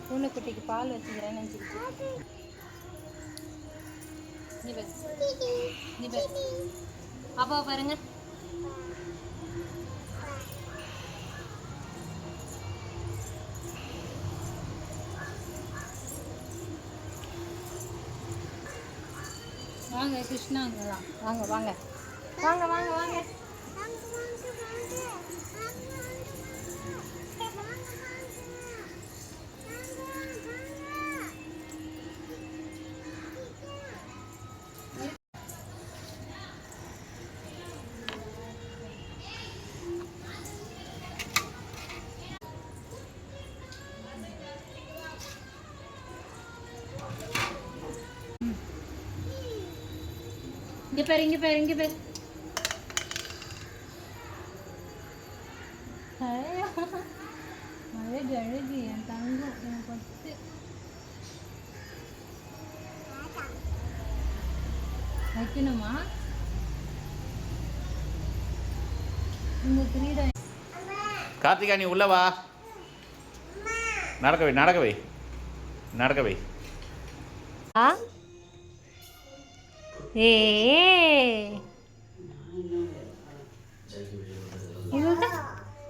பூனைக்குட்டிக்கு பால் வச்சுக்கிறேன்னு நினச்சிக்கிட்டு. நீ அப்பா பாருங்க. வாங்க கிருஷ்ணா, அங்கதான் வாங்க வாங்க வாங்க வாங்க வாங்க. இங்கே பேர் இங்கே பேர் இங்கே பேர். அழகு அழகு என் தங்கம், என் பத்து. வைக்கணுமா? இந்த கிரீடம். கார்த்திகா நீ உள்ள வா. நடக்க வை நடக்க வை நடக்க வை. இதுதான்